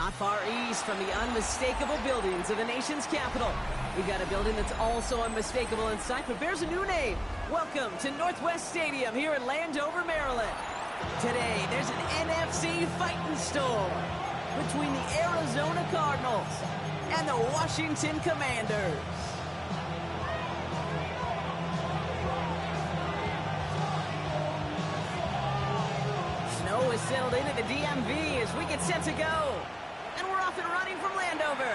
Not far east from the unmistakable buildings of the nation's capital. We've got a building that's also unmistakable in sight, but bears a new name. Welcome to Northwest Stadium here in Landover, Maryland. Today, there's an NFC fighting storm between the Arizona Cardinals and the Washington Commanders. Snow is settled into the DMV as we get set to go. And we're off and running from Landover.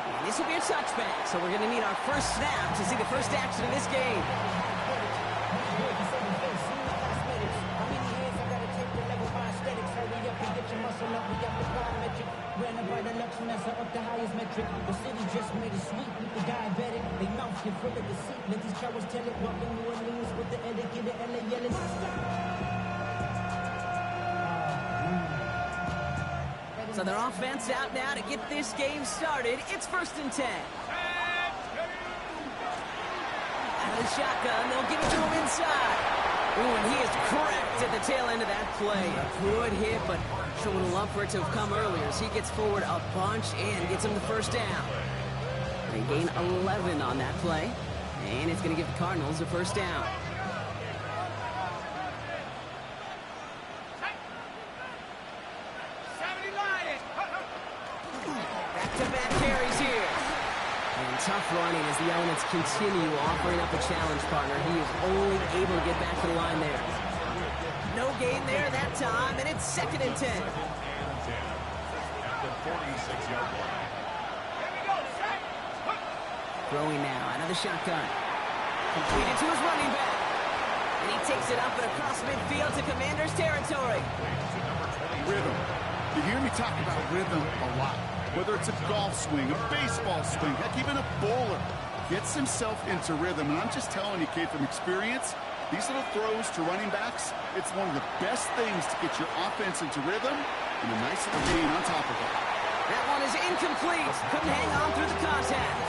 And this will be a touchback, so we're going to need our first snap to see the first action of this game. Up the highest metric. The city just made it sweet with the diabetic. They mouth get full of deceit. Let these cowards tell it. Walk in New Orleans with the etiquette of LA yelling. So their offense out now to get this game started. It's 1st and 10. Out of the shotgun, they'll give it to him inside. Ooh, and he is cracked at the tail end of that play. A good hit, but sure would have loved for it to have come earlier as he gets forward a bunch and gets him the first down. They gain 11 on that play, and it's going to give the Cardinals a first down. Back-to-back carries here. And tough running as the elements continue offering up a challenge partner. He is only able to get back to the line there. No gain there that time, and it's 2nd and 10. Throwing now out of the shotgun. Completed to his running back. And he takes it up and across midfield to Commanders territory. Rhythm. You hear me talk about rhythm a lot. Whether it's a golf swing, a baseball swing, heck, even a bowler gets himself into rhythm. And I'm just telling you, kid, from experience, these little throws to running backs, it's one of the best things to get your offense into rhythm and a nice little gain on top of it. That one is incomplete. Couldn't hang on through the contact.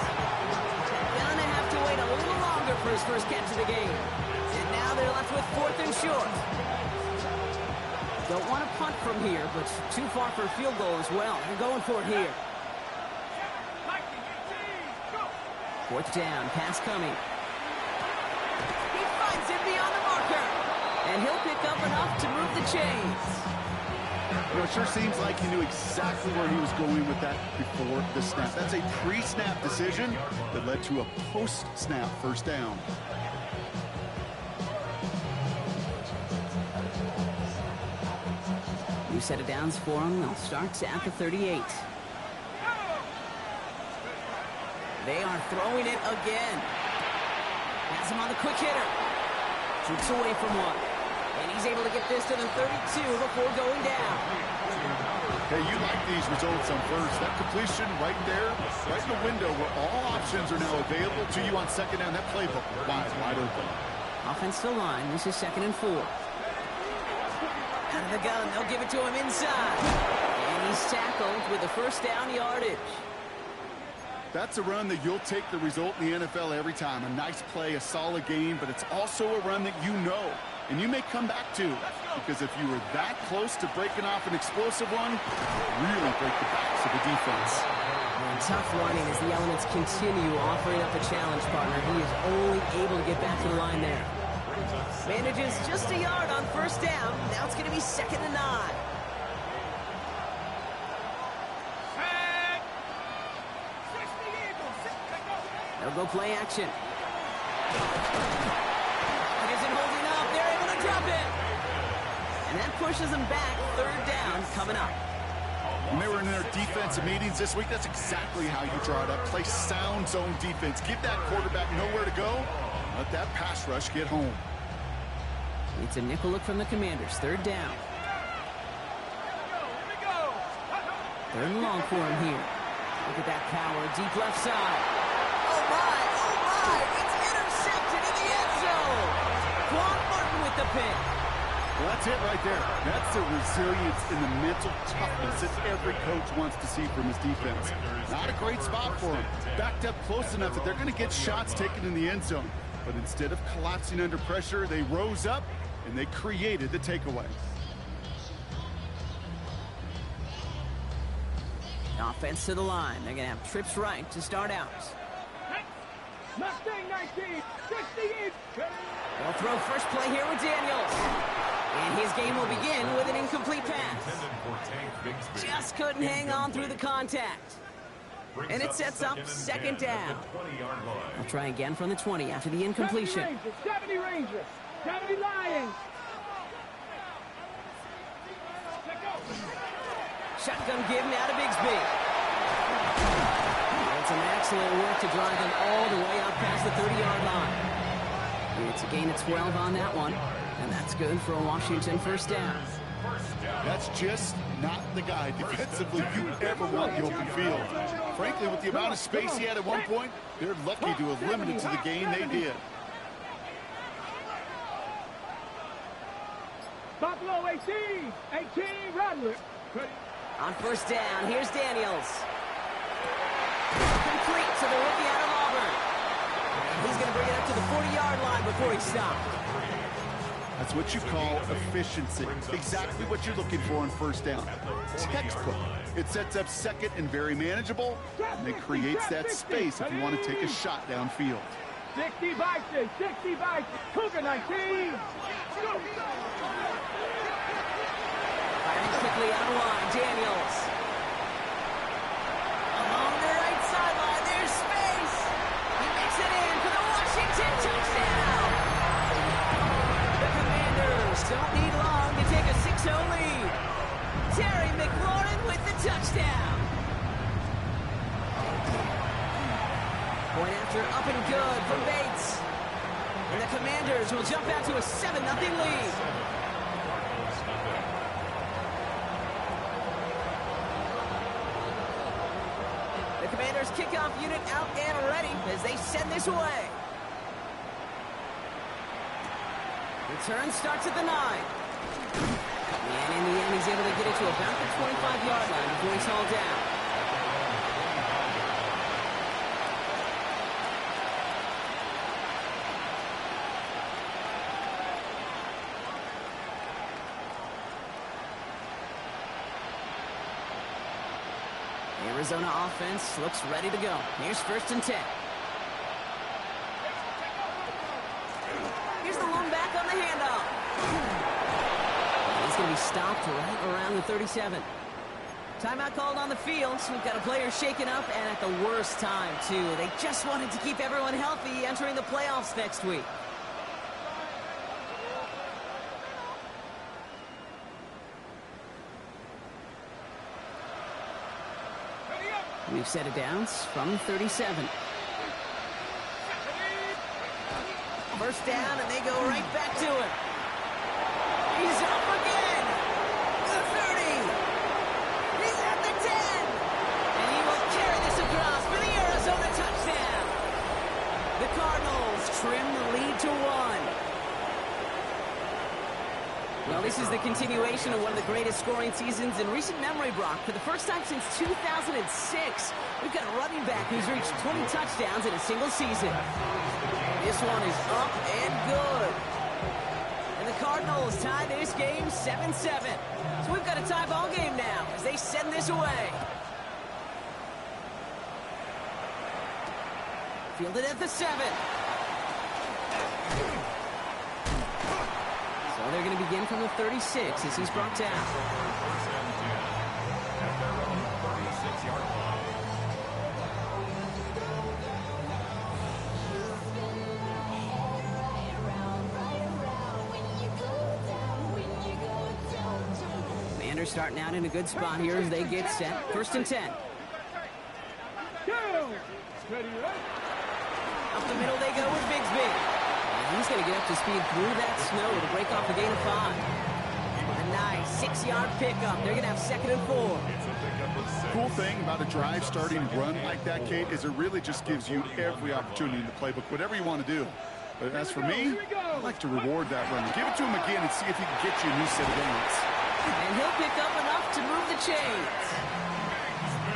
Gonna have to wait a little longer for his first catch of the game. And now they're left with 4th and short. Don't want to punt from here, but too far for a field goal as well. They're going for it here. 4th down, pass coming. He finds it beyond the marker. And he'll pick up enough to move the chains. You know, it sure seems like he knew exactly where he was going with that before the snap. That's a pre-snap decision that led to a post-snap first down. New set of downs for him. They'll start at the 38. They are throwing it again. Has him on the quick hitter. Shoots away from one. And he's able to get this to the 32 before going down. Hey, you like these results on first. That completion right there, right in the window where all options are now available to you on 2nd down. That playbook wide open. Offensive line. This is 2nd and 4. Out of the gun, they'll give it to him inside. And he's tackled with a first down yardage. That's a run that you'll take the result in the NFL every time. A nice play, a solid game, but it's also a run that you know. And you may come back to, because if you were that close to breaking off an explosive one, really break the backs of the defense. And tough running as the elements continue offering up a challenge partner. He is only able to get back to the line there. Manages just a yard on 1st down. Now it's going to be 2nd and 9. They'll go play action. It isn't holding up. They're able to drop it. And that pushes them back. 3rd down coming up. When they were in their defensive meetings this week, that's exactly how you draw it up. Play sound zone defense. Give that quarterback nowhere to go. Let that pass rush get home. It's a nickel look from the Commanders. 3rd down. 3rd and long for him here. Look at that power. Deep left side. Oh, my. It's intercepted in the end zone. Quan Martin with the pick. Well, that's it right there. That's the resilience and the mental toughness that every coach wants to see from his defense. Not a great spot for him. Backed up close enough that they're going to get shots taken in the end zone. But instead of collapsing under pressure, they rose up and they created the takeaway. Offense to the line. They're going to have trips right to start out. Mustang 19, 68. They'll throw first play here with Daniels. And his game will begin with an incomplete pass. Just couldn't hang on through the contact. And it sets up second down. I'll try again from the 20 after the incompletion. 70 Rangers, 70 Lions. Shotgun give now to Bigsby. It's an excellent work to drive them all the way out past the 30-yard line. It's a gain of 12 on that one, and that's good for a Washington first down. That's just not the guy defensively you ever want in the open field. Frankly, with the amount of space he had at one point, they're lucky to have limited to the gain they did. Buffalo 18, Rattler. On first down, here's Daniels. Complete to the rookie out of Auburn. He's going to bring it up to the 40-yard line before he stopped. That's what you call efficiency. Exactly what you're looking for on first down. Textbook. It sets up second and very manageable, and it creates that space if you want to take a shot downfield. 60 Bison, Cougar 19. Firing quickly out of line, Daniels. Along the right sideline, there's space. He makes it in for the Washington touchdown. The Commanders don't need long to take a 6-0 lead. Terry McLaurin with the touchdown. Point after up and good from Bates. And the Commanders will jump out to a 7-0 lead. The Commanders kickoff unit out and ready as they send this away. Return starts at the 9. And in the end, he's able to get it to about the 25-yard line before he's hauled down. Arizona offense looks ready to go. Here's first and 10. Here's the one back on the handoff. He's going to be stopped right around the 37. Timeout called on the field. So we've got a player shaken up and at the worst time, too. They just wanted to keep everyone healthy entering the playoffs next week. We've set it down from 37. First down, and they go right back to it. He's up again. The 30. He's at the 10. And he will carry this across for the Arizona touchdown. The Cardinals trim the lead to 1. Well, this is the continuation of one of the greatest scoring seasons in recent memory, Brock. For the first time since 2006, we've got a running back who's reached 20 touchdowns in a single season. This one is up and good. And the Cardinals tie this game 7-7. So we've got a tie ball game now as they send this away. Fielded at the 7. So they're going to begin from the 36 as he's brought down. Commanders starting out in a good spot here as they get set. First and 10. Up the middle they go with Bigsby. He's going to get up to speed through that snow to break off a gain of 5. A nice 6-yard pickup. They're going to have second and 4. Cool thing about a drive starting run like that, Kate, is it really just gives you every opportunity in the playbook, whatever you want to do. But as for me, I like to reward that run. Give it to him again and see if he can get you a new set of downs. And he'll pick up enough to move the chains.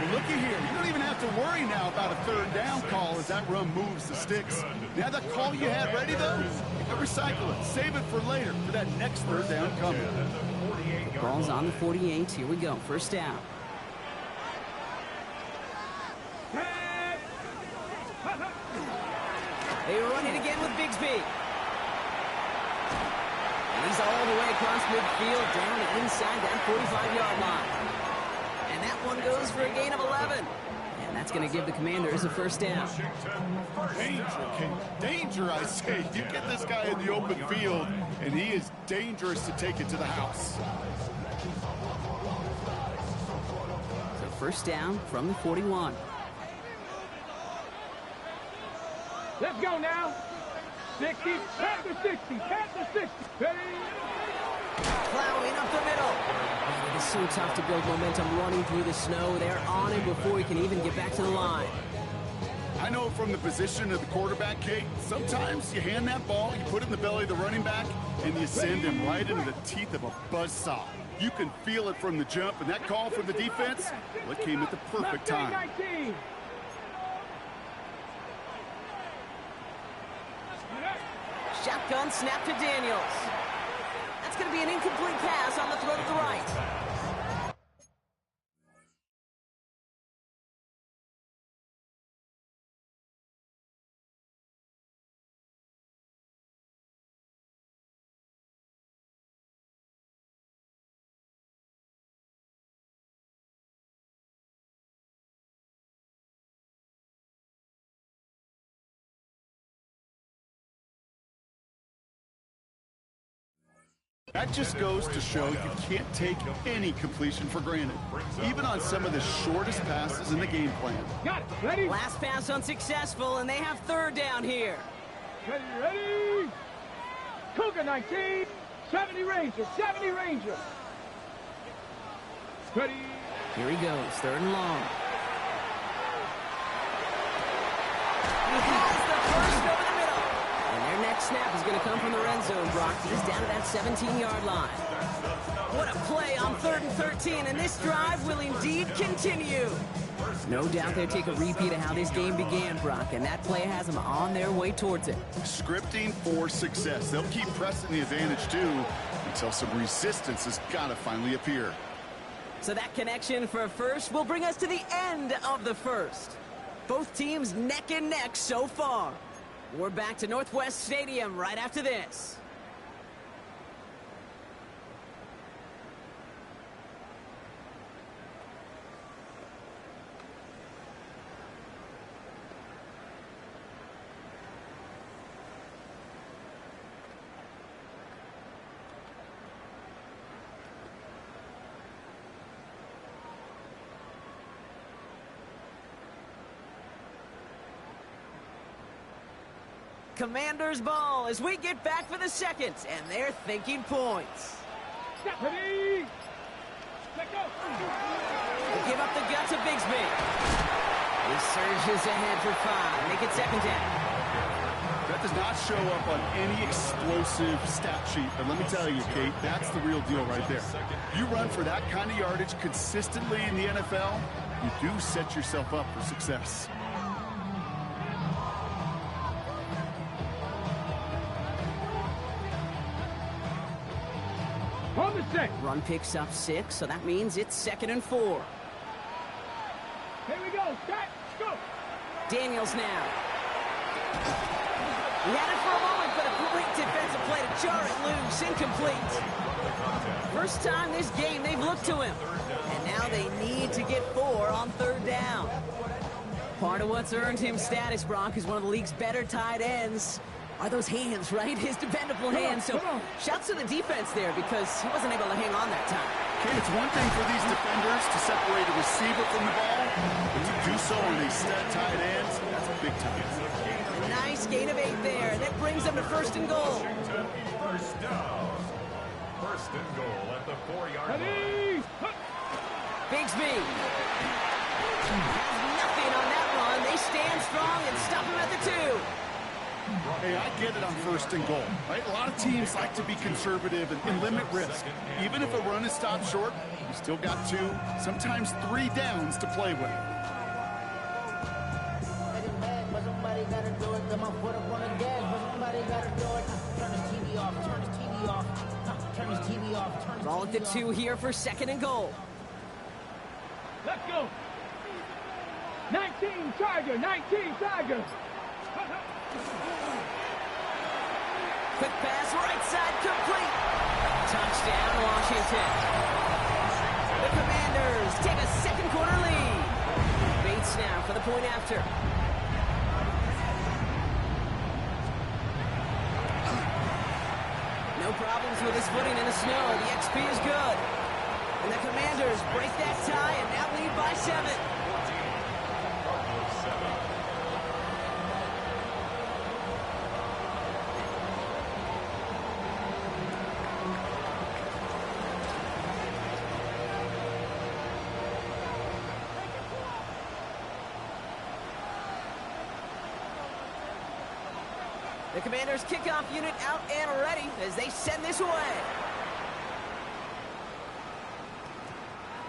Well, looky here. You don't even have to worry now about a third down call as that run moves the sticks. Now that call you had ready, though, you can recycle it. Save it for later for that next third down coming. Ball's on the 48. Here we go. First down. They run it again with Bigsby. And he's all the way across midfield, down inside that 45-yard line. And that one goes for a gain of 11. And that's going to give the Commanders a first down. Danger, King. Danger, I say. You get this guy in the open field, and he is dangerous to take it to the house. So first down from the 41. Let's go now. 60, pass to 60, pass to 60. Plowing up the middle. Man, it is so tough to build momentum running through the snow. They're on him before he can even get back to the line. I know from the position of the quarterback, Kate, sometimes you hand that ball, you put it in the belly of the running back, and you send him right into the teeth of a buzzsaw. You can feel it from the jump, and that call from the defense, well, it came at the perfect time. 19. Shotgun snap to Daniels. That's going to be an incomplete pass on the throw to the right. That just goes to show you can't take any completion for granted, even on some of the shortest passes in the game plan. Got it. Ready? Last pass unsuccessful, and they have third down here. Ready, ready. Cougar 19, 70 Ranger, 70 Ranger. Ready. Here he goes, third and long. He has the first over the middle. And their next snap is going to come from the red zone, Brock. He's down to that 17-yard line. What a play on 3rd and 13, and this drive will indeed continue. No doubt they take a repeat of how this game began, Brock, and that play has them on their way towards it. Scripting for success. They'll keep pressing the advantage, too, until some resistance has got to finally appear. So that connection for first will bring us to the end of the first. Both teams neck and neck so far. We're back to Northwest Stadium right after this. Commanders ball as we get back for the second, and they're thinking points. Ready. Let go. They give up the guts of Bigsby. He surges ahead for 5. Make it second down. That does not show up on any explosive stat sheet, but let me tell you, Kate, that's the real deal right there. You run for that kind of yardage consistently in the NFL, you do set yourself up for success. On the set. Run picks up 6, so that means it's 2nd and 4. Here we go. Set. Go. Daniels now. He had it for a moment, but a great defensive play to jar it loose. Incomplete. First time this game they've looked to him. And now they need to get 4 on 3rd down. Part of what's earned him status, Brock, is one of the league's better tight ends. Are those hands, right? His dependable hands. So shouts to the defense there because he wasn't able to hang on that time. Kate, it's one thing for these defenders to separate a receiver from the ball, but to do so on these stud tight ends, that's a big time. Nice gain of 8 there. That brings them to 1st and goal. First down. 1st and goal at the 4-yard line. Ready. Bigsby has nothing on that run. They stand strong and stop him at the 2. Hey, I get it on 1st and goal, right? A lot of teams like to be conservative and limit risk. Even if a run is stopped short, you still got 2, sometimes 3 downs to play with. But somebody gotta do it. Got my foot up on the gas, but somebody gotta do it. Turn his TV off, turn his TV off. Turn his TV off, turn his Ball at the TV 2 here for 2nd and goal. Let's go. 19. 19 Tiger, 19 Tiger. Quick pass, right side, complete. Touchdown, Washington. The Commanders take a second quarter lead. Bates now for the point after. No problems with his footing in the snow. The XP is good. And the Commanders break that tie and now lead by 7. The Commanders kickoff unit out and ready as they send this away.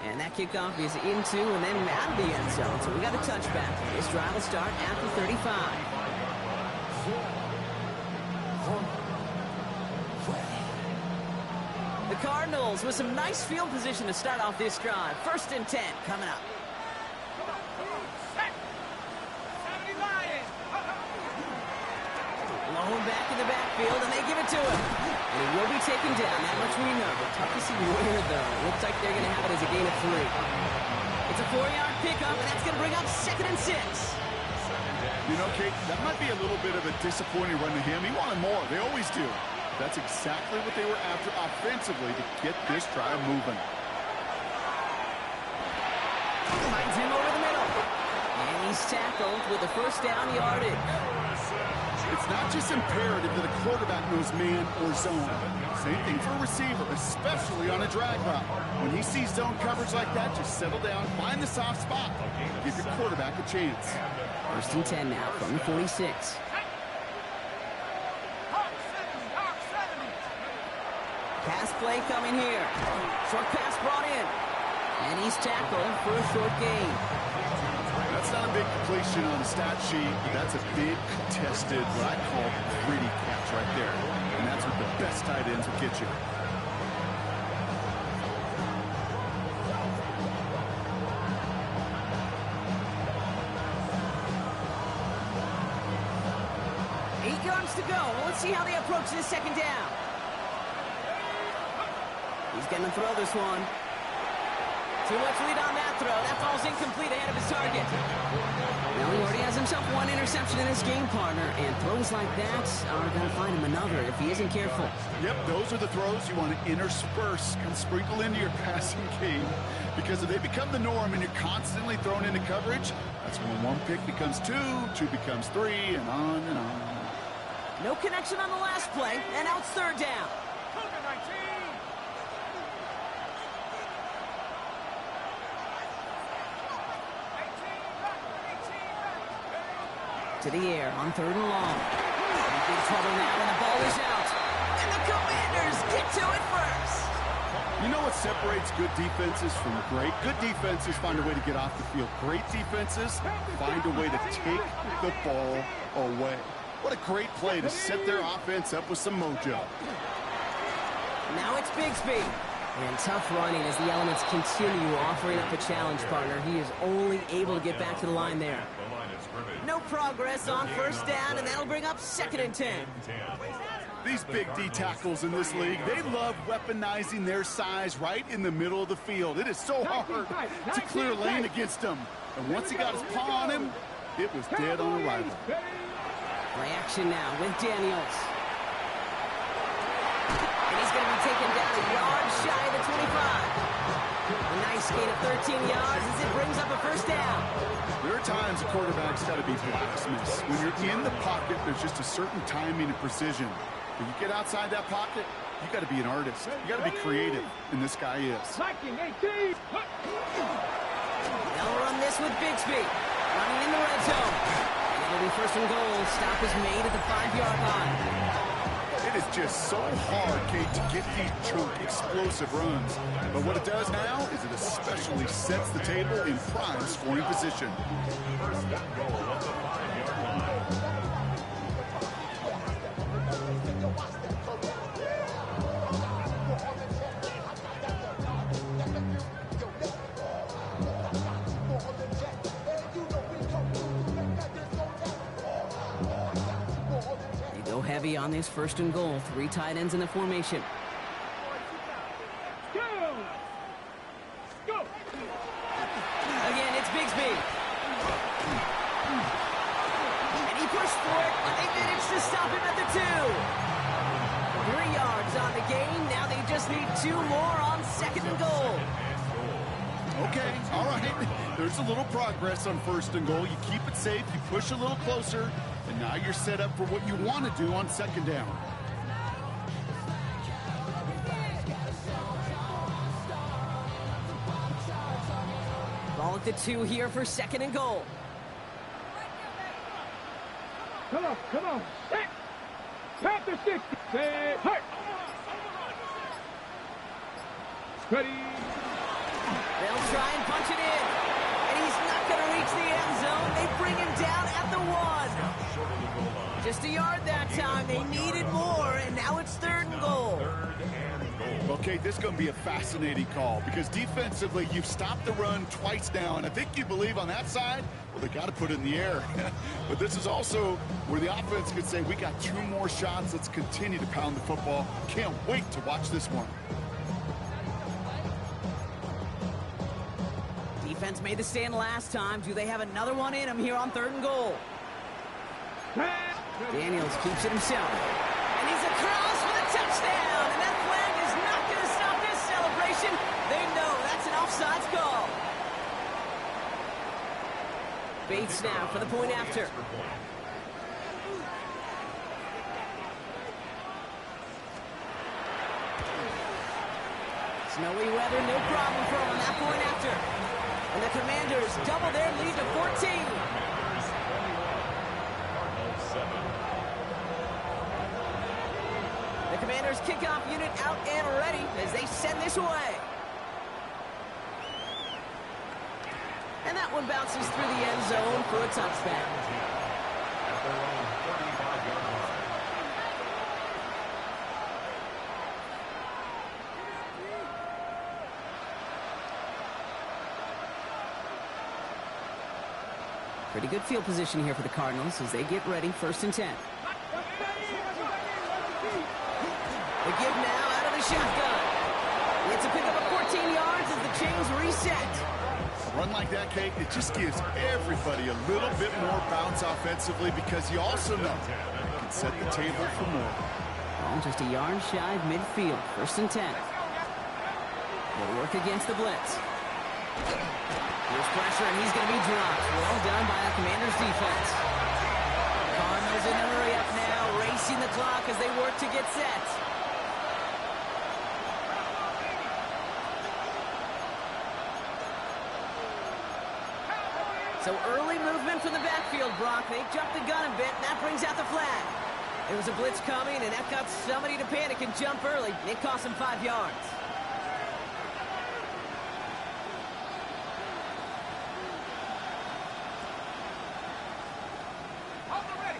And that kickoff is into and then out of the end zone. So we got a touchback. This drive will start at the 35. The Cardinals with some nice field position to start off this drive. 1st and 10 coming up. Lone back in the backfield, and they give it to him. And he will be taken down. That much we know. Tough to see where, though. Looks like they're going to have it as a gain of 3. It's a 4-yard pickup, and that's going to bring up 2nd and 6. You know, Kate, that might be a little bit of a disappointing run to him. He wanted more. They always do. That's exactly what they were after offensively to get this drive moving. Finds him over the middle. And he's tackled with a 1st down yardage. It's not just imperative that a quarterback knows man or zone. Same thing for a receiver, especially on a drag route. When he sees zone coverage like that, just settle down, find the soft spot. Give your quarterback a chance. 1st and 10 now from the 46. Pass play coming here. Short pass brought in. And he's tackled for a short gain. That's not a big completion on the stat sheet, but that's a big contested, what I call gritty catch right there. And that's what the best tight ends will get you. Eight yards to go. Well, let's see how they approach this 2nd down. He's going to throw this one. Too much lead on that throw. That falls incomplete ahead of his target. Well, he already has himself 1 interception in this game, partner, and throws like that are going to find him another if he isn't careful. Yep, those are the throws you want to intersperse and sprinkle into your passing game, because if they become the norm and you're constantly thrown into coverage, that's when 1 pick becomes 2, 2 becomes 3, and on and on. No connection on the last play, and now it's 3rd down. To the air on 3rd and long. In big trouble now, and the ball is out. And the Commanders get to it first. You know what separates good defenses from great? Good defenses find a way to get off the field. Great defenses find a way to take the ball away. What a great play to set their offense up with some mojo. Now it's Bigsby. And tough running as the elements continue offering up a challenge, partner. He is only able to get back to the line there. No progress on 1st down, and that'll bring up 2nd and 10. These big D tackles in this league, they love weaponizing their size right in the middle of the field. It is so hard to clear lane against them. And once he got his paw on him, it was dead on arrival. Play action now with Daniels. And he's going to be taken down a yard shy of the 25. A nice gain of 13 yards as it brings up a 1st down. There are times a quarterback's got to be blacksmiths. When you're in the pocket, there's just a certain timing and precision. When you get outside that pocket, you got to be an artist. You got to be creative, and this guy is. They'll run this with Bigsby. Running in the red zone. And it'll be 1st and goal. Stop is made at the 5-yard line. It is just so hard, Kate, to get these chunk, explosive runs. But what it does now is it especially sets the table in prime scoring position. 1st and goal at the 5-yard line. heavy on this 1st and goal. 3 tight ends in the formation. Go! Go! Again, it's Bigsby. And he pushed for it, but they managed to stop him at the 2. 3 yards on the game. Now they just need 2 more on 2nd and goal. Okay, all right. There's a little progress on 1st and goal. You keep it safe, you push a little closer, and now you're set up for what you want to do on 2nd down. Ball at the 2 here for 2nd and goal. Come on, come on. Set. Panther 60. Set. Hurt. Ready. They'll try and punch it in. And he's not going to reach the end zone. They bring him down at the 1. Just a yard that time. They needed more, and now it's 3rd and goal. Okay, this is going to be a fascinating call because defensively, you've stopped the run twice now, and I think you believe on that side, well, they got to put it in the air. But this is also where the offense could say, we got 2 more shots. Let's continue to pound the football. Can't wait to watch this one. Defense made the stand last time. Do they have another one in them here on 3rd and goal? Daniels keeps it himself. And he's across for the touchdown. And that flag is not going to stop this celebration. They know that's an offsides call. Bates now for the point after. Snowy weather, no problem for them on that point after. And the Commanders double their lead to 14. The Commanders kickoff unit out and ready as they send this away. And that one bounces through the end zone for a touchback. At their own 35-yard line. Pretty good field position here for the Cardinals as they get ready, 1st and 10. The give now out of the shotgun. It's a pickup of 14 yards as the chains reset. A run like that, Kate, it just gives everybody a little bit more bounce offensively because you also know you can set the table for more. Ball just a yard shy of midfield, 1st and 10. They'll work against the blitz. Here's pressure, and he's going to be dropped. Well done by the Commanders' defense. Cardinals in a hurry up now, racing the clock as they work to get set. So early movement from the backfield, Brock. They jumped the gun a bit, and that brings out the flag. There was a blitz coming, and that got somebody to panic and jump early. It cost them 5 yards.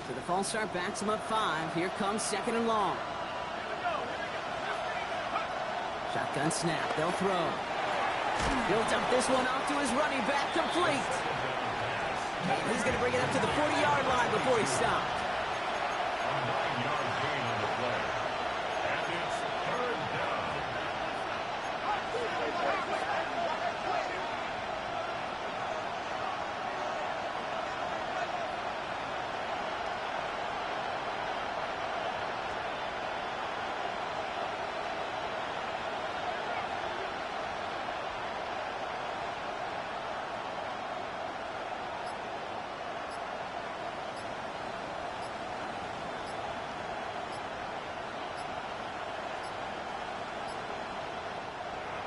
So the false start backs him up 5. Here comes 2nd and long. Shotgun snap. They'll throw. He'll dump this one off to his running back, complete. And he's going to bring it up to the 40-yard line before he stopped. A 9-yard gain on the play. And it's 3rd down.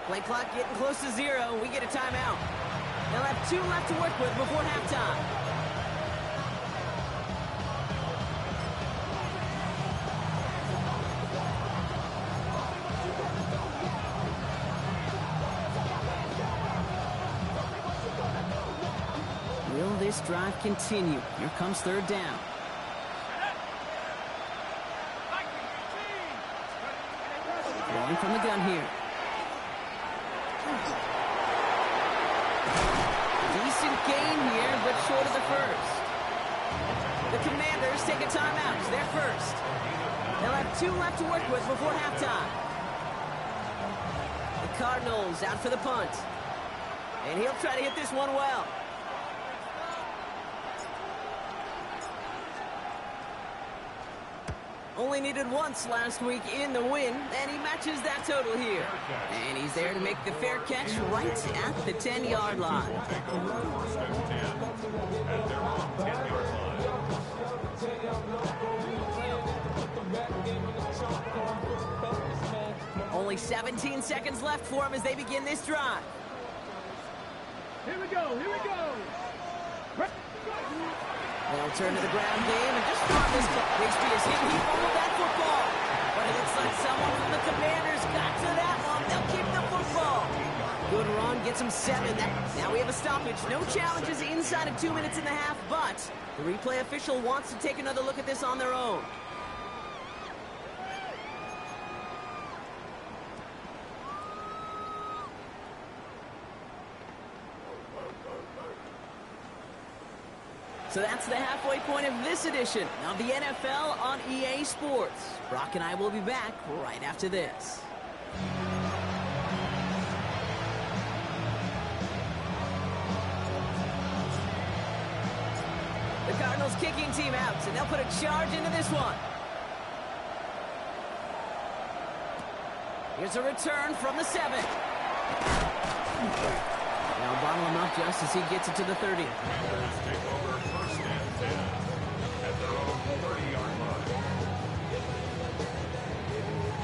Play clock getting close to 0. We get a timeout. They'll have 2 left to work with before halftime. Will this drive continue? Here comes 3rd down. Throwing from the gun here. Decent gain here, but short of the first. The Commanders Commanders take a timeout. It's their first. They'll have 2 left to work with before halftime. The Cardinals out for the punt. And he'll try to hit this one well. Only needed once last week in the win, and he matches that total here. And he's there to make the fair catch right at the 10-yard line. Only 17 seconds left for him as they begin this drive. Here we go, here we go. They'll turn to the ground game and just run this ball. Bigsby is hit. He fumbled that football. But it looks like someone from the Commanders got to that one. They'll keep the football. Good run, gets him 7. Now we have a stoppage. No challenges inside of 2 minutes and a half, but the replay official wants to take another look at this on their own. So that's the halfway point of this edition of the NFL on EA Sports. Brock and I will be back right after this. The Cardinals kicking team out, and they'll put a charge into this one. Here's a return from the 7. Now bottle him up just as he gets it to the 30.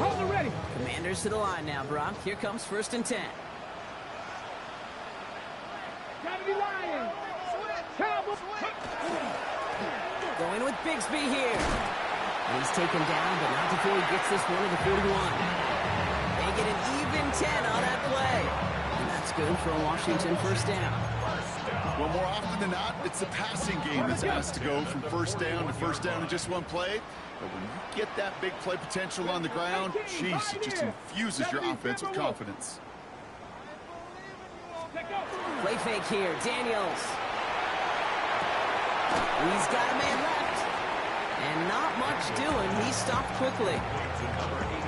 Hold it ready. Commanders to the line now, Brock. Here comes 1st and 10. Gotta be lying. Cowboys. Going with Bigsby here. And he's taken down, but not before he gets this one to the 41. They get an even 10 on that play. And that's good for a Washington 1st down. Well, more often than not, it's the passing game that's asked to go from 1st down to 1st down in just one play. But when you get that big play potential on the ground, jeez, it just infuses your offense with confidence. Play fake here, Daniels. He's got a man left. And not much doing. He stopped quickly.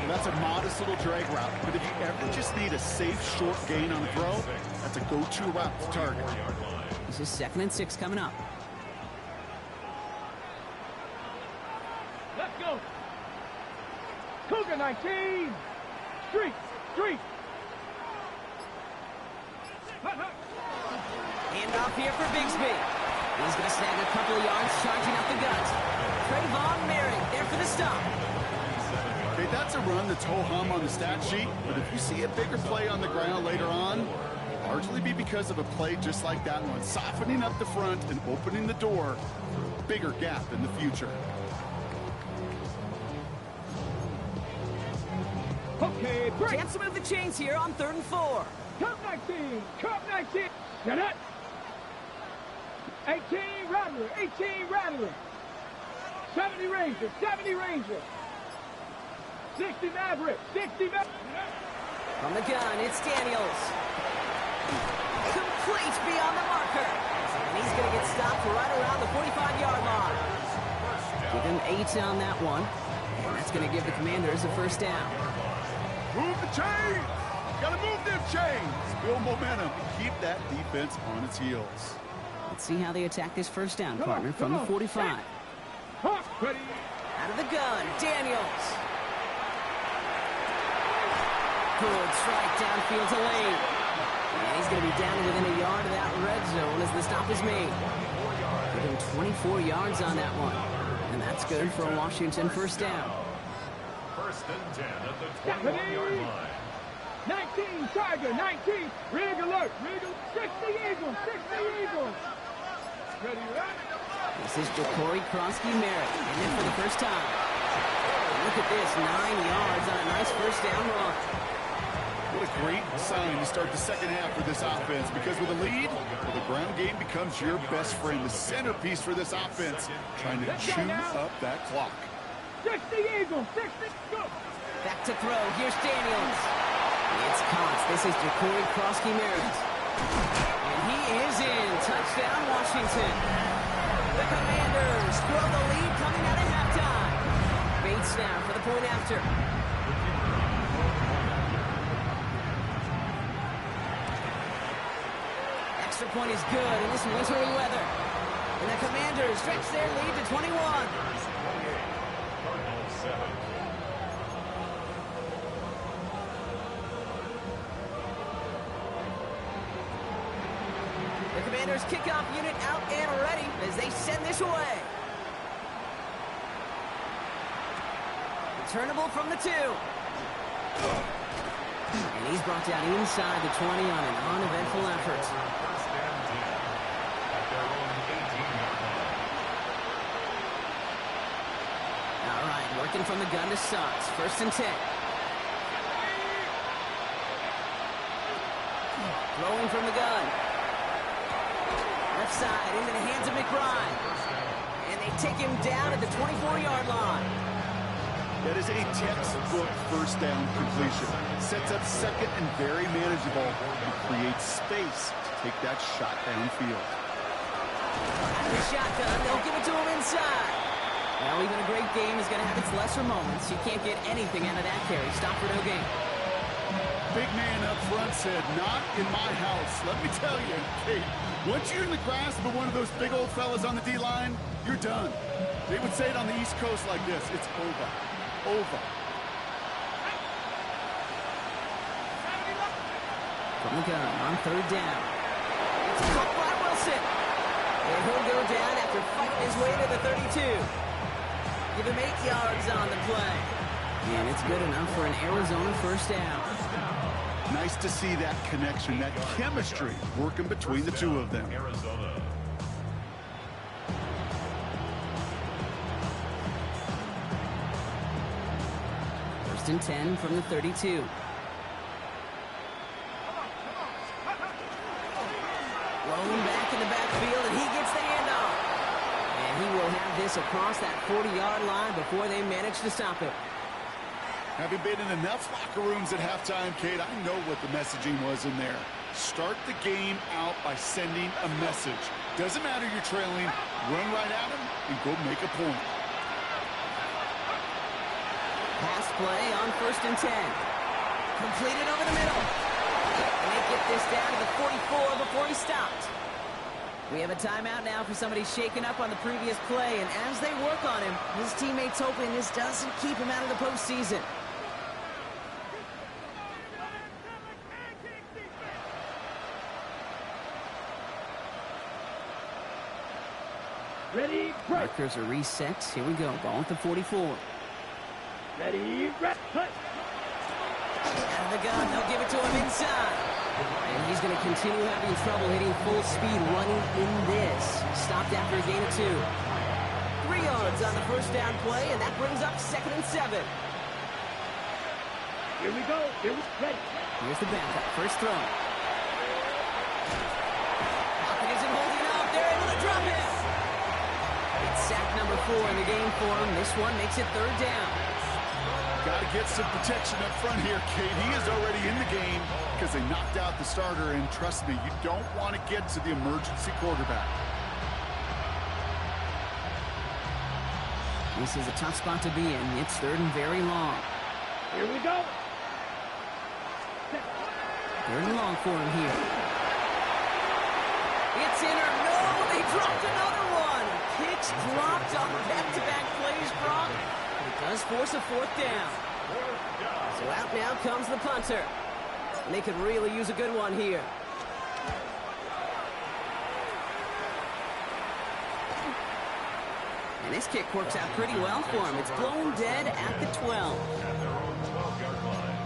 That's a modest little drag route. But if you ever just need a safe, short gain on a throw, that's a go-to route to target. This is 2nd and 6 coming up. Let's go. Cougar 19. Street. Handoff here for Bigsby. He's going to snag a couple of yards, charging up the gut. Trayvon Merrick there for the stop. Okay, that's a run that's ho-hum on the stat sheet, but if you see a bigger play on the ground later on, largely be because of a play just like that one, softening up the front and opening the door for a bigger gap in the future. Okay, break. Chance to move the chains here on 3rd and 4. Cup 19. Get it. 18 Rattler. 70 Ranger. 60 Maverick. From the gun, it's Daniels. Complete beyond the marker. And he's going to get stopped right around the 45-yard line. Give him 8 on that one. And that's going to give the Commanders a 1st down. Move the chains! Gotta move them chains! Build momentum and keep that defense on its heels. Let's see how they attack this 1st down, partner, from the 45. Ready. Out of the gun, Daniels. Good strike downfield to Lane. And he's going to be down within a yard of that red zone as the stop is made. Give him 24 yards on that one. And that's good for a Washington 1st down. 1st and 10 at the 21-yard line. 19 Tiger. 19. Rig alert. 60 Eagles. Ready, right? This is Ja'Cory Krosky-Merritt, and in for the 1st time. Look at this, 9 yards on a nice 1st down run. What a great sign to start the 2nd half for this offense, because with a lead, well, the ground game becomes your best friend, the centerpiece for this offense, trying to chew up that clock. 60 Eagles. 60. Go. Back to throw, here's Daniels. It's caught. This is Ja'Cory Krosky-Merritt. And he is in. Touchdown, Washington. The Commanders grow the lead coming out of halftime. Bates now for the point after. Extra point is good in this wintry weather. And the Commanders stretch their lead to 21. Cardinals 7. The Commanders kickoff unit out and ready as they send this away. Returnable from the 2. And he's brought down inside the 20 on an uneventful effort. First and 10 at their own 18-yard line. All right, working from the gun to Suggs. First and 10. Throwing from the gun. Left side into the hands of McBride. And they take him down at the 24-yard line. That is a textbook first down completion. Sets up second and very manageable and creates space to take that shot downfield. Out of the shotgun, they'll give it to him inside. Well, even a great game is going to have its lesser moments. You can't get anything out of that carry. Stop for no gain. Big man up front said, not in my house. Let me tell you, Kate, once you're in the grasp of one of those big old fellas on the D-line, you're done. They would say it on the East Coast like this, it's over. Over. From the gun on third down. It's caught by Wilson. And he'll go down after fighting his way to the 32. Give him 8 yards on the play. And it's good enough for an Arizona first down. Nice to see that connection, that chemistry working between the two of them. Arizona. First and 10 from the 32. Rolling back in the backfield, and he gets the handoff. And he will have this across that 40-yard line before they manage to stop it. Having been in enough locker rooms at halftime, Kate, I know what the messaging was in there. Start the game out by sending a message. Doesn't matter you're trailing, run right at him and go make a point. Pass play on first and 10. Completed over the middle. And they get this down to the 44 before he stopped. We have a timeout now for somebody shaken up on the previous play, and as they work on him, his teammates hoping this doesn't keep him out of the postseason. Ready, break. Markers are reset. Here we go. Ball at the 44. Ready, break. Play. Out of the gun. They'll give it to him inside. And he's going to continue having trouble hitting full speed running in this. Stopped after a gain of 2. 3 yards on the first down play, and that brings up second and 7. Here we go. Here we ready. Here's the backup. First throw. Pocket isn't holding up. They're able to drop it. It's sack number 4 in the game for him. This one makes it third down. Got to get some protection up front here, Kate. He is already in the game because they knocked out the starter, and trust me, you don't want to get to the emergency quarterback. This is a tough spot to be in. It's third and very long. Here we go. Third and long for him here. It's in or no, they dropped another one. Kicks dropped on back-to-back plays, Brock. But it does force a fourth down. So out now comes the punter. And they could really use a good one here. And this kick works out pretty well for him. It's blown dead at the 12. At their own 12-yard line.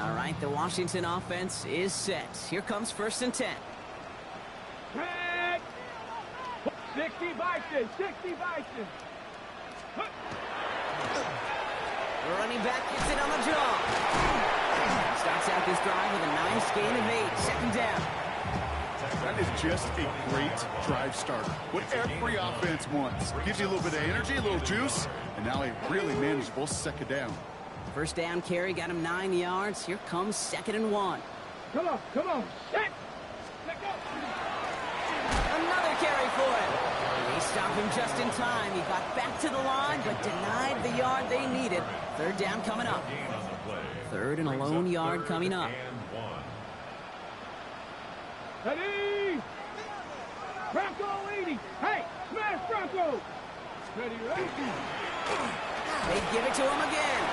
All right, the Washington offense is set. Here comes first and 10. Break. 60 Bison. 60 Bison. The running back gets it on the draw. Starts out this drive with a nice gain of 8. Second down. That is just a great drive starter. What every offense wants. Gives you a little bit of energy, a little juice, and now a really manageable second down. First down carry got him 9 yards. Here comes second and 1. Come on. Set. Let go. Another carry for him. They stopped him just in time. He got back to the line, but denied the yard they needed. Third down coming up. Third and a lone yard coming up. Ready. Bronco 80. Hey, smash Bronco. Ready, ready. They give it to him again.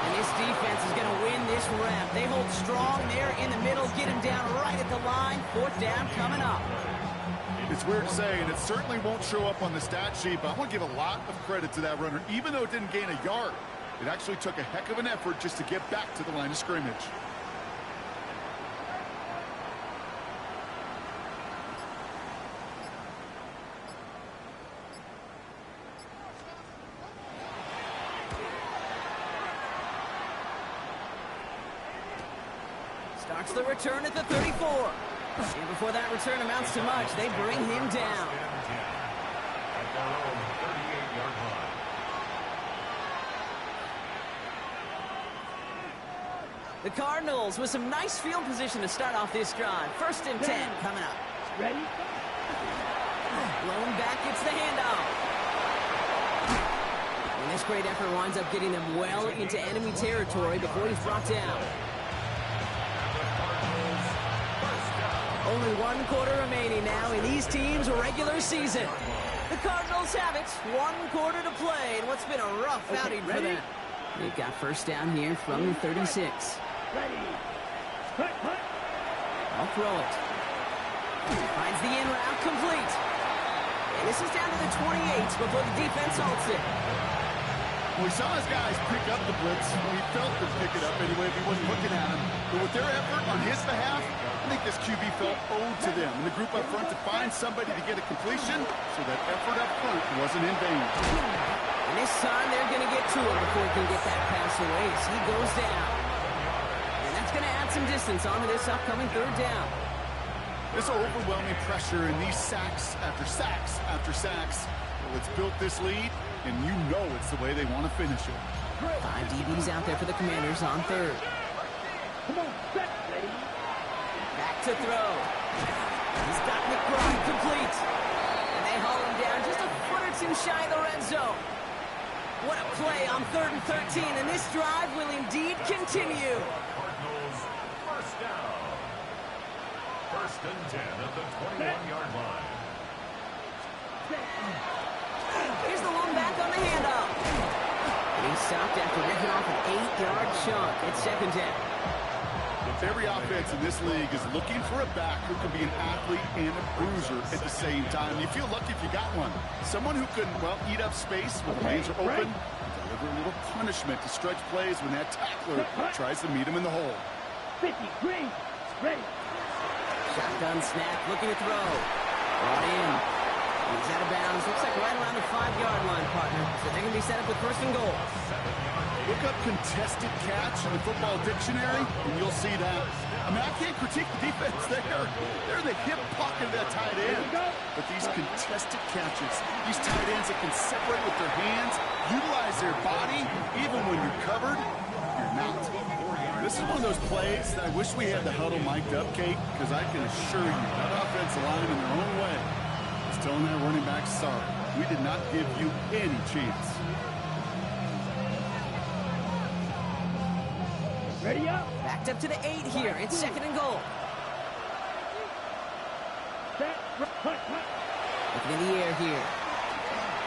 And this defense is going to win this rep. They hold strong there in the middle, get him down right at the line. Fourth down coming up. It's weird to say, and it certainly won't show up on the stat sheet, but I want to give a lot of credit to that runner. Even though it didn't gain a yard, it actually took a heck of an effort just to get back to the line of scrimmage. Starts the return at the 34. And before that return amounts to much, they bring him down. The Cardinals with some nice field position to start off this drive. First and 10 coming up. Ready? Blown back, gets the handoff. And this great effort winds up getting them well into enemy territory before he's brought down. Only one quarter remaining now in these teams' regular season. The Cardinals have it. 1 quarter to play in what's been a rough outing for them. They've got first down here from the 36. Ready. Cut. I'll throw it. Finds the in route complete. And this is down to the 28 before the defense halts it. We saw his guys pick up the blitz. We felt them pick it up anyway if he wasn't looking at him. But with their effort on his behalf, I think this QB felt owed to them. And the group up front to find somebody to get a completion, so that effort up front wasn't in vain. And this time they're going to get to him before he can get that pass away as he goes down. And that's going to add some distance onto this upcoming third down. This overwhelming pressure and these sacks after sacks after sacks. Well, it's built this lead, and you know it's the way they want to finish it. 5 DBs out there for the Commanders on third. Come on, set. Ready. Back to throw. He's got McBride complete. And they haul him down just a foot or two shy of the red zone. What a play on 3rd and 13, and this drive will indeed continue. Cardinals first down. First and 10 at the 21-yard line. Here's the one back on the handoff. And he's stopped after ripping off an 8-yard chunk. It's second down. Every offense in this league is looking for a back who can be an athlete and a bruiser at the same time. You feel lucky if you got one. Someone who can, well, eat up space when the lanes are open, deliver a little punishment to stretch plays when that tackler tries to meet him in the hole. 50, green, ready. Shotgun snap, looking to throw. Brought in. He's out of bounds. Looks like right around the 5-yard line, partner. So they're going to be set up with first and goal. Look up contested catch in the football dictionary, and you'll see that. I mean, I can't critique the defense there. They're in the hip pocket of that tight end. But these contested catches, these tight ends that can separate with their hands, utilize their body, even when you're covered, you're not. This is one of those plays that I wish we had the huddle mic'd up, Kate, because I can assure you that offensive line in their own way is telling that running back, sorry, we did not give you any chance. Ready up. Backed up to the 8 here. It's second and goal. Set. Cut. Looking in the air here.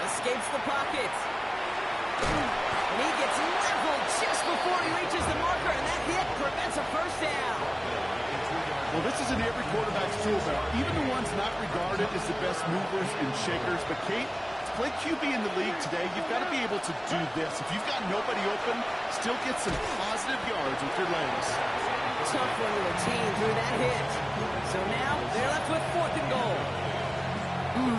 Escapes the pocket. And he gets leveled just before he reaches the marker, and that hit prevents a first down. Well, this is in every quarterback's tool belt, even the ones not regarded as the best movers and shakers. But, Kate, to play QB in the league today, you've got to be able to do this. If you've got nobody open, still get some positive yards with your legs. Tough one to retain through that hit. So now they're left with fourth and goal.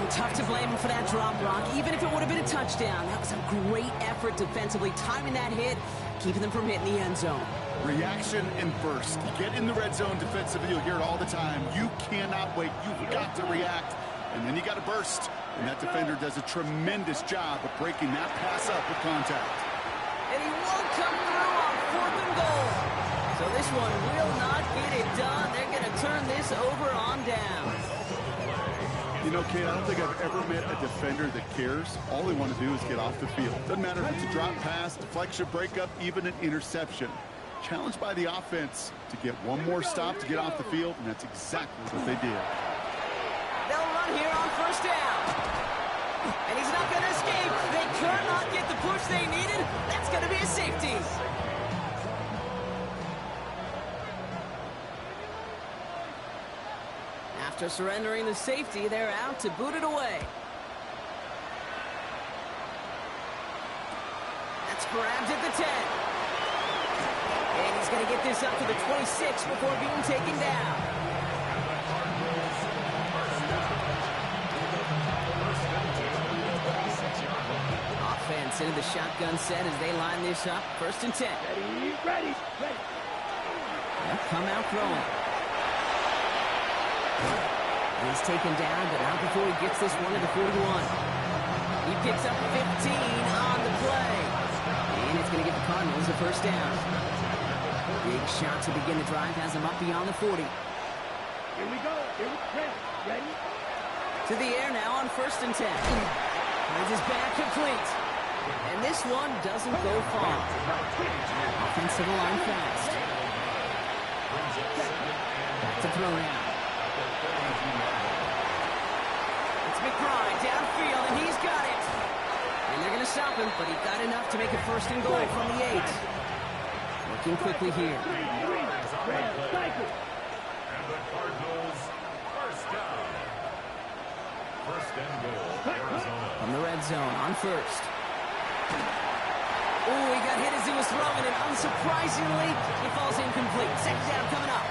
Tough to blame him for that drop, Brock. Even if it would have been a touchdown, that was a great effort defensively, timing that hit, keeping them from hitting the end zone. Reaction and burst. You get in the red zone defensively, you'll hear it all the time. You cannot wait. You've got to react. And then you got to burst. And that defender does a tremendous job of breaking that pass up with contact. And he won't come through on fourth and goal. So this this one will not get it done. They're going to turn this over on down. You know, Kate, I don't think I've ever met a defender that cares. All they want to do is get off the field. Doesn't matter if it's a drop pass, deflection, breakup, even an interception. Challenged by the offense to get one more stop to get off the field, and that's exactly what they did. They'll run here on first down. And he's not going to escape. They could not get the push they needed. That's going to be a safety. After surrendering the safety, they're out to boot it away. That's grabbed at the 10. And he's going to get this up to the 26 before being taken down. Offense into the shotgun set as they line this up. First and 10. Ready. They'll come out throwing. He's taken down, but not before he gets this one to the 41. He picks up 15 on the play. And it's going to give the Cardinals a first down. Big shot to begin the drive has him up beyond the 40. Here we go. Ready? To the air now on first and 10. Finds his back complete. And this one doesn't go far. Offensive line fast. Back to throw now. It's McBride downfield, and he's got it. And they're going to stop him, but he got enough to make a first and goal from the 8. Working quickly here. And the Cardinals first down. First and goal, Arizona. From the red zone on first. Oh, he got hit as he was throwing, and unsurprisingly, he falls incomplete. Second down coming up.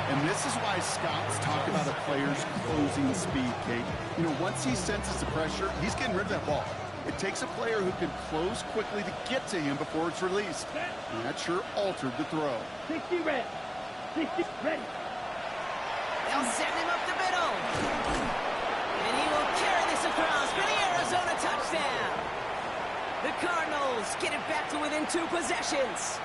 And this is why scouts talk about a player's closing speed, Kate. You know, once he senses the pressure, he's getting rid of that ball. It takes a player who can close quickly to get to him before it's released. And that sure altered the throw. 60 ready. They'll send him up the middle. And he will carry this across for the Arizona touchdown. The Cardinals get it back to within 2 possessions.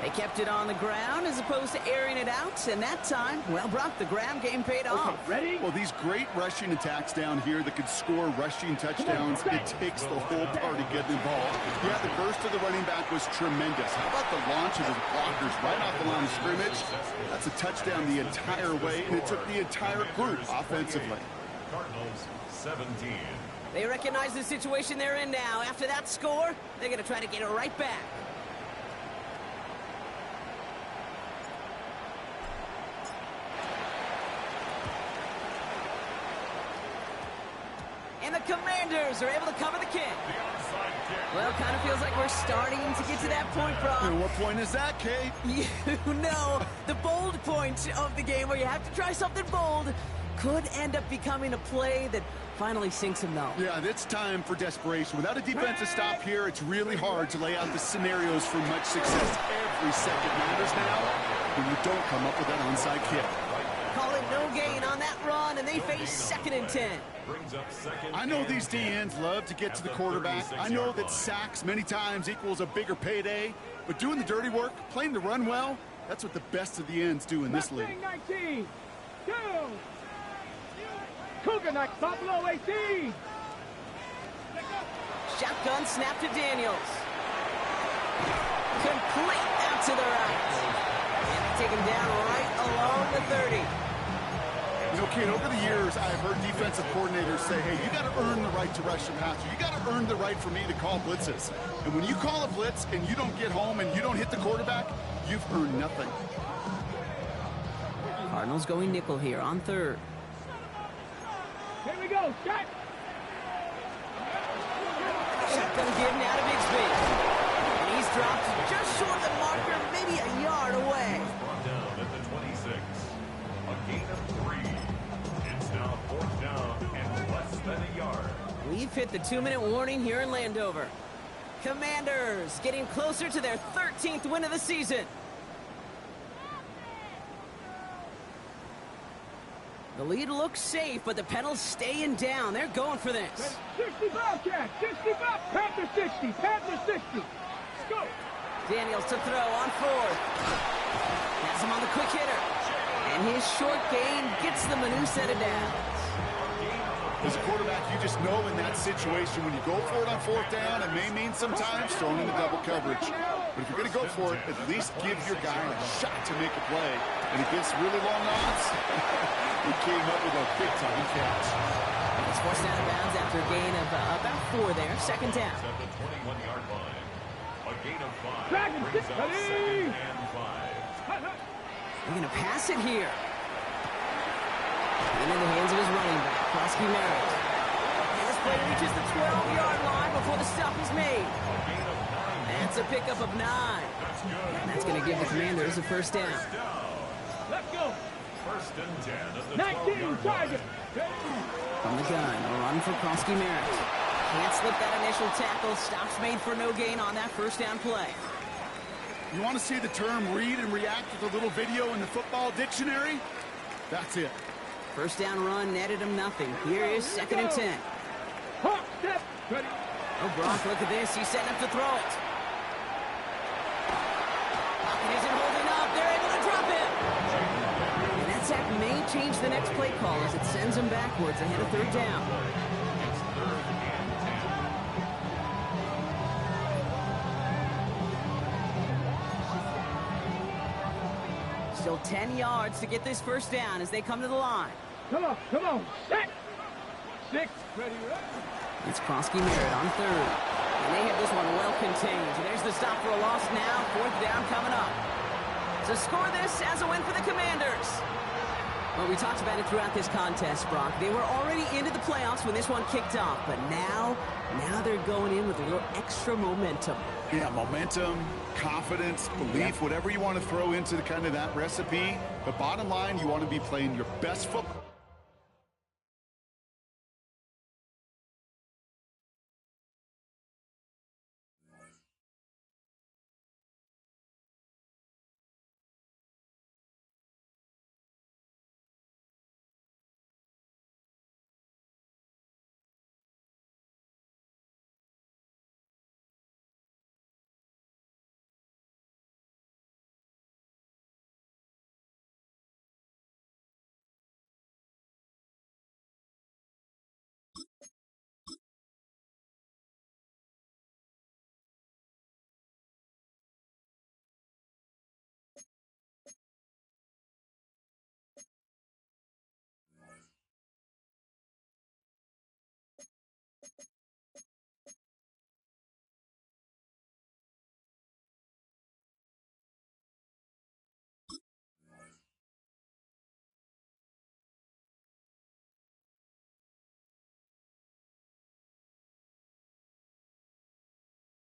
They kept it on the ground as opposed to airing it out, and that time, well, Brock, the ground game paid off. Ready? Well, these great rushing attacks down here that could score rushing touchdowns, it takes the whole party getting involved. Yeah, the burst of the running back was tremendous. How about the launch of his blockers right off the line of scrimmage? That's a touchdown the entire way, and it took the entire group offensively. Cardinals 17. They recognize the situation they're in now. After that score, they're going to try to get it right back. And the Commanders are able to cover the kick. Well, kind of feels like we're starting to get to that point, Brock. And what point is that, Kate? You know, the bold point of the game where you have to try something bold could end up becoming a play that finally sinks him, though. Yeah, it's time for desperation. Without a defensive stop here, it's really hard to lay out the scenarios for much success. Every second matters now when you don't come up with that onside kick. Call it no gain on that run, and they face second and 10. I know these DNs love to get to the quarterback. I know that sacks many times equals a bigger payday, but doing the dirty work, playing the run well, that's what the best of the ends do in this league. 19, 2, Cougar Knight, Buffalo 18. Shotgun snap to Daniels. Complete out to the right. And they take him down right along the 30. You know, Kate, over the years, I've heard defensive coordinators say, hey, you got to earn the right to rush the passer. You got to earn the right for me to call blitzes. And when you call a blitz and you don't get home and you don't hit the quarterback, you've earned nothing. Cardinals going nickel here on third. Here we go, shot. Shotgun give now to Bigsby. And he's dropped just short of the marker, maybe a yard away. Brought down at the 26. A gain of 3. It's now 4th down and less than a yard. We've hit the 2-minute warning here in Landover. Commanders getting closer to their 13th win of the season. The lead looks safe, but the Penals staying down. They're going for this. 60 Bobcat, 65, Panther 60, Panther 60. Let's go. Daniels to throw on fourth. Has him on the quick hitter. And his short gain gets them a new set of downs. As a quarterback, you just know in that situation when you go for it on fourth down, it may mean sometimes throwing into double coverage. But if you're going to go for it, at least give your guy a shot to make a play. And against really long odds, he came up with a big-time catch. It's forced out of bounds after a gain of about 4 there. Second down. At the 21-yard line. A gain of 5 Dragon, brings up second and 5. They're going to pass it here. And in the hands of his running back, Krosky Merritt. And this play reaches the 12-yard line before the stop is made. That's a pickup of 9. And that's going to give the Commanders a first down. Let's go. First and 10 at the 19, 12-yard line. target. From the gun, a run for Krosky Merritt. Can't slip that initial tackle. Stops made for no gain on that first down play. You want to see the term read and react with a little video in the football dictionary? That's it. First down run netted him nothing. Here is second and 10. Hop, step, ready. Oh, Brock, look at this. He's setting up to throw it. Pocket isn't holding up. They're able to drop him. And that sack may change the next play call as it sends him backwards ahead of third down. It's third and 10. Still 10 yards to get this first down as they come to the line. Come on, come on. 6, ready, ready. It's Krosky Merritt on third. And they have this one well contained. There's the stop for a loss now. Fourth down coming up. To score this as a win for the Commanders. Well, we talked about it throughout this contest, Brock. They were already into the playoffs when this one kicked off. But now they're going in with a little extra momentum. Yeah, momentum, confidence, belief, whatever you want to throw into kind of that recipe. The bottom line, you want to be playing your best football.